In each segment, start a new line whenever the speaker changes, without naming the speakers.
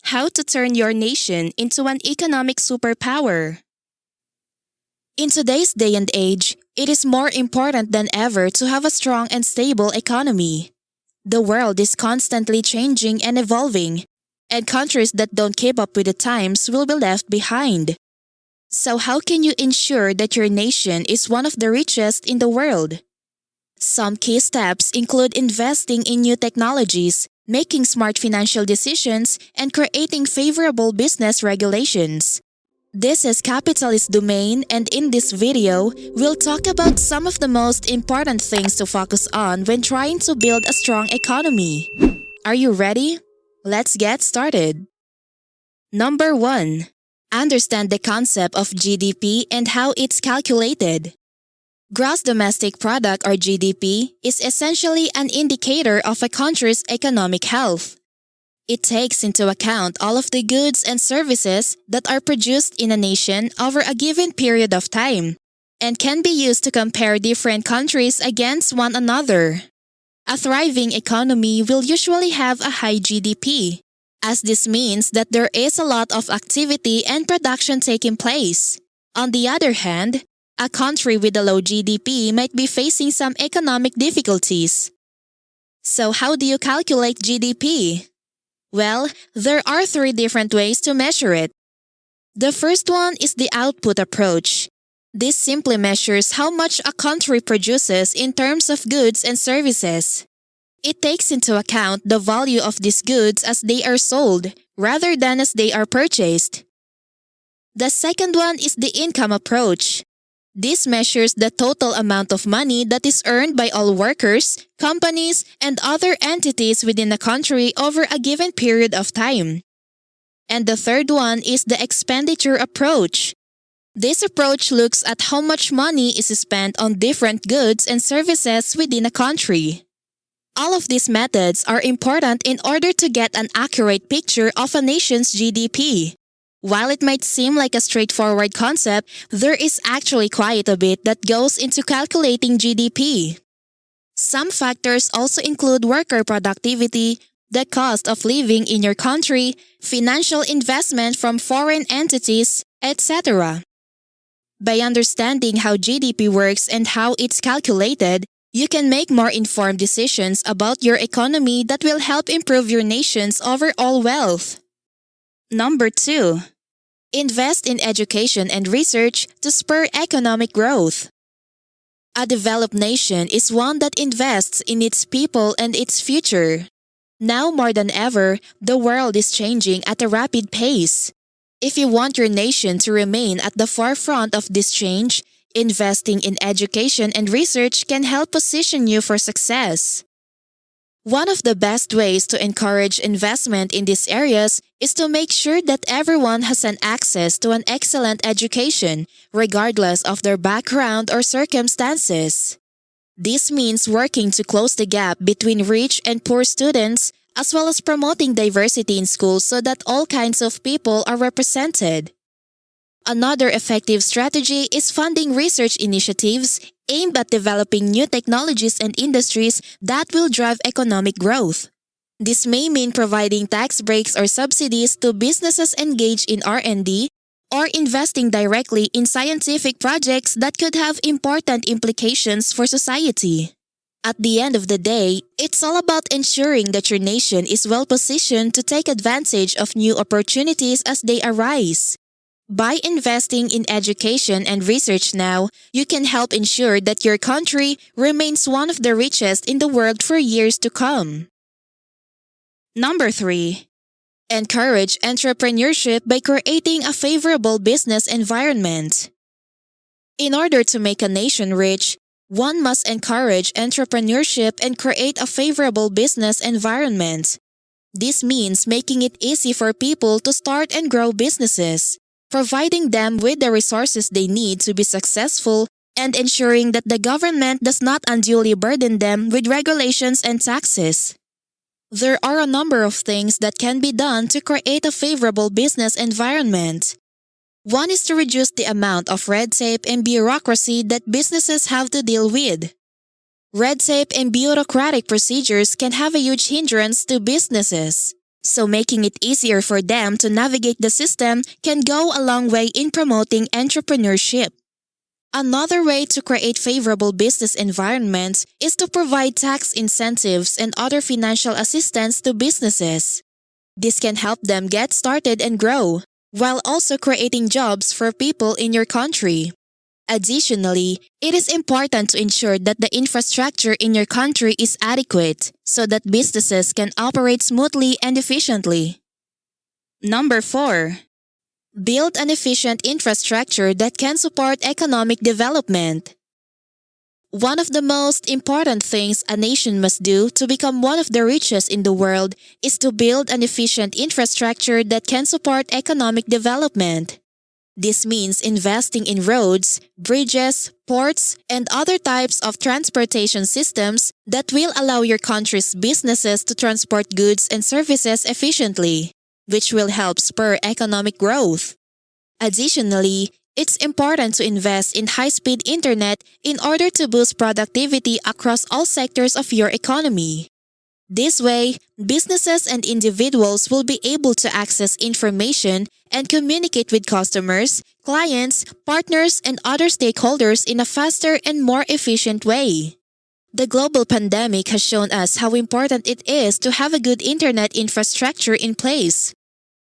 How to turn your nation into an economic superpower. In today's day and age, it is more important than ever to have a strong and stable economy. The world is constantly changing and evolving, and countries that don't keep up with the times will be left behind. So how can you ensure that your nation is one of the richest in the world? Some key steps include investing in new technologies, making smart financial decisions, and creating favorable business regulations. This is Capitalist Domain, and in this video, we'll talk about some of the most important things to focus on when trying to build a strong economy. Are you ready? Let's get started. Number 1. Understand the concept of GDP and how it's calculated. Gross Domestic Product or GDP is essentially an indicator of a country's economic health. It takes into account all of the goods and services that are produced in a nation over a given period of time, and can be used to compare different countries against one another. A thriving economy will usually have a high GDP, as this means that there is a lot of activity and production taking place. On the other hand, a country with a low GDP might be facing some economic difficulties. So how do you calculate GDP? Well, there are 3 different ways to measure it. The first one is the output approach. This simply measures how much a country produces in terms of goods and services. It takes into account the value of these goods as they are sold, rather than as they are purchased. The second one is the income approach. This measures the total amount of money that is earned by all workers, companies, and other entities within a country over a given period of time. And the third one is the expenditure approach. This approach looks at how much money is spent on different goods and services within a country. All of these methods are important in order to get an accurate picture of a nation's GDP. While it might seem like a straightforward concept, there is actually quite a bit that goes into calculating GDP. Some factors also include worker productivity, the cost of living in your country, financial investment from foreign entities, etc. By understanding how GDP works and how it's calculated, you can make more informed decisions about your economy that will help improve your nation's overall wealth. Number 2. Invest in education and research to spur economic growth. A developed nation is one that invests in its people and its future. Now more than ever, the world is changing at a rapid pace. If you want your nation to remain at the forefront of this change, investing in education and research can help position you for success. One of the best ways to encourage investment in these areas is to make sure that everyone has an access to an excellent education, regardless of their background or circumstances. This means working to close the gap between rich and poor students, as well as promoting diversity in schools so that all kinds of people are represented. Another effective strategy is funding research initiatives aimed at developing new technologies and industries that will drive economic growth. This may mean providing tax breaks or subsidies to businesses engaged in R&D or investing directly in scientific projects that could have important implications for society. At the end of the day, it's all about ensuring that your nation is well positioned to take advantage of new opportunities as they arise. By investing in education and research now, you can help ensure that your country remains one of the richest in the world for years to come. Number 3. Encourage entrepreneurship by creating a favorable business environment. In order to make a nation rich, one must encourage entrepreneurship and create a favorable business environment. This means making it easy for people to start and grow businesses, providing them with the resources they need to be successful, and ensuring that the government does not unduly burden them with regulations and taxes. There are a number of things that can be done to create a favorable business environment. One is to reduce the amount of red tape and bureaucracy that businesses have to deal with. Red tape and bureaucratic procedures can have a huge hindrance to businesses. So making it easier for them to navigate the system can go a long way in promoting entrepreneurship. Another way to create favorable business environments is to provide tax incentives and other financial assistance to businesses. This can help them get started and grow, while also creating jobs for people in your country. Additionally, it is important to ensure that the infrastructure in your country is adequate so that businesses can operate smoothly and efficiently. Number 4. Build an efficient infrastructure that can support economic development. One of the most important things a nation must do to become one of the richest in the world is to build an efficient infrastructure that can support economic development. This means investing in roads, bridges, ports, and other types of transportation systems that will allow your country's businesses to transport goods and services efficiently, which will help spur economic growth. Additionally, it's important to invest in high-speed internet in order to boost productivity across all sectors of your economy. This way, businesses and individuals will be able to access information and communicate with customers, clients, partners, and other stakeholders in a faster and more efficient way. The global pandemic has shown us how important it is to have a good internet infrastructure in place.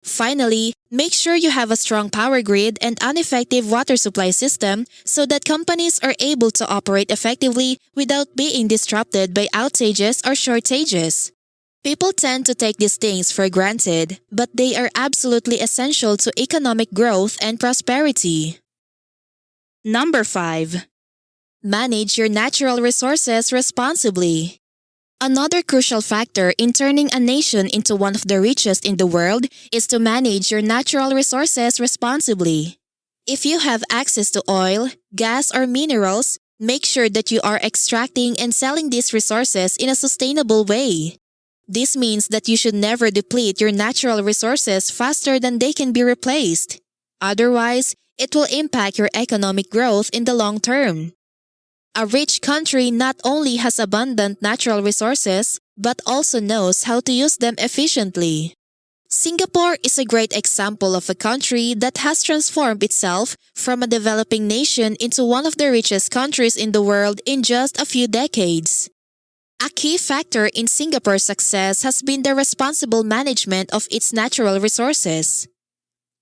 Finally, make sure you have a strong power grid and an effective water supply system so that companies are able to operate effectively without being disrupted by outages or shortages. People tend to take these things for granted, but they are absolutely essential to economic growth and prosperity. Number 5. Manage your natural resources responsibly. Another crucial factor in turning a nation into one of the richest in the world is to manage your natural resources responsibly. If you have access to oil, gas, or minerals, make sure that you are extracting and selling these resources in a sustainable way. This means that you should never deplete your natural resources faster than they can be replaced. Otherwise, it will impact your economic growth in the long term. A rich country not only has abundant natural resources, but also knows how to use them efficiently. Singapore is a great example of a country that has transformed itself from a developing nation into one of the richest countries in the world in just a few decades. A key factor in Singapore's success has been the responsible management of its natural resources.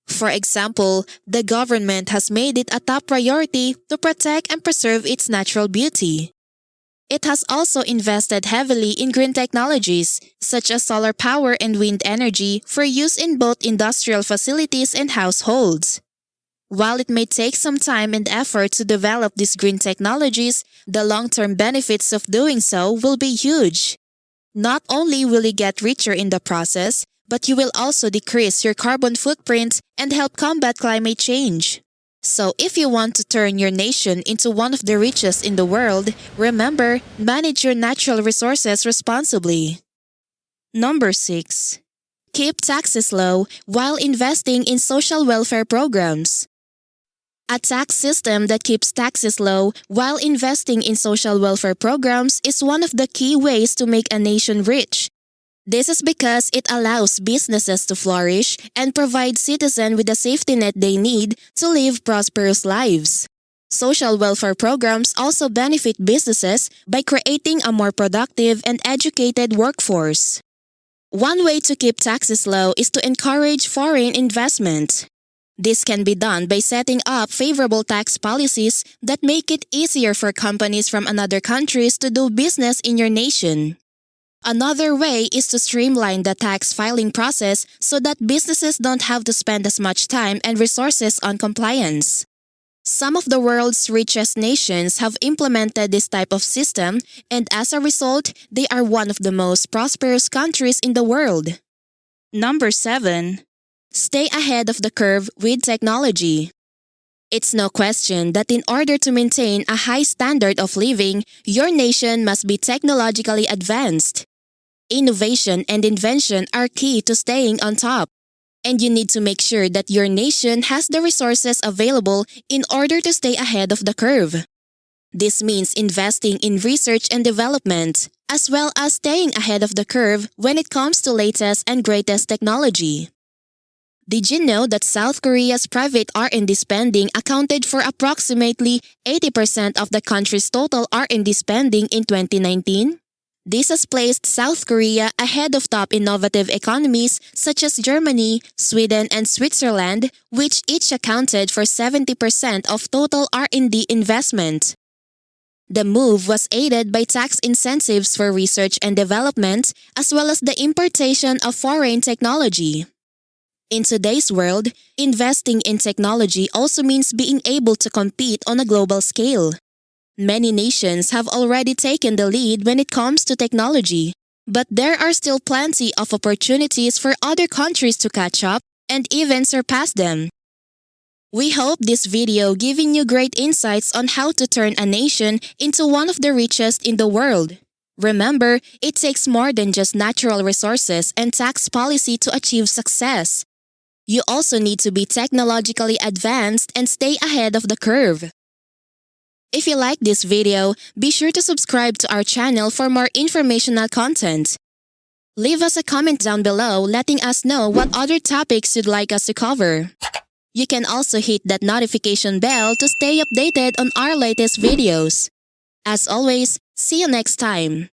For example, the government has made it a top priority to protect and preserve its natural beauty. It has also invested heavily in green technologies, such as solar power and wind energy, for use in both industrial facilities and households. While it may take some time and effort to develop these green technologies, the long-term benefits of doing so will be huge. Not only will you get richer in the process, but you will also decrease your carbon footprint and help combat climate change. So if you want to turn your nation into one of the richest in the world, remember, manage your natural resources responsibly. Number 6. Keep taxes low while investing in social welfare programs. A tax system that keeps taxes low while investing in social welfare programs is one of the key ways to make a nation rich. This is because it allows businesses to flourish and provide citizens with the safety net they need to live prosperous lives. Social welfare programs also benefit businesses by creating a more productive and educated workforce. One way to keep taxes low is to encourage foreign investment. This can be done by setting up favorable tax policies that make it easier for companies from other countries to do business in your nation. Another way is to streamline the tax filing process so that businesses don't have to spend as much time and resources on compliance. Some of the world's richest nations have implemented this type of system, and as a result, they are one of the most prosperous countries in the world. Number 7. Stay ahead of the curve with technology. It's no question that in order to maintain a high standard of living, your nation must be technologically advanced. Innovation and invention are key to staying on top, and you need to make sure that your nation has the resources available in order to stay ahead of the curve. This means investing in research and development, as well as staying ahead of the curve when it comes to latest and greatest technology. Did you know that South Korea's private R&D spending accounted for approximately 80% of the country's total R&D spending in 2019? This has placed South Korea ahead of top innovative economies such as Germany, Sweden, and Switzerland, which each accounted for 70% of total R&D investment. The move was aided by tax incentives for research and development, as well as the importation of foreign technology. In today's world, investing in technology also means being able to compete on a global scale. Many nations have already taken the lead when it comes to technology, but there are still plenty of opportunities for other countries to catch up and even surpass them. We hope this video giving you great insights on how to turn a nation into one of the richest in the world. Remember, it takes more than just natural resources and tax policy to achieve success. You also need to be technologically advanced and stay ahead of the curve. If you like this video, be sure to subscribe to our channel for more informational content. Leave us a comment down below letting us know what other topics you'd like us to cover. You can also hit that notification bell to stay updated on our latest videos. As always, see you next time.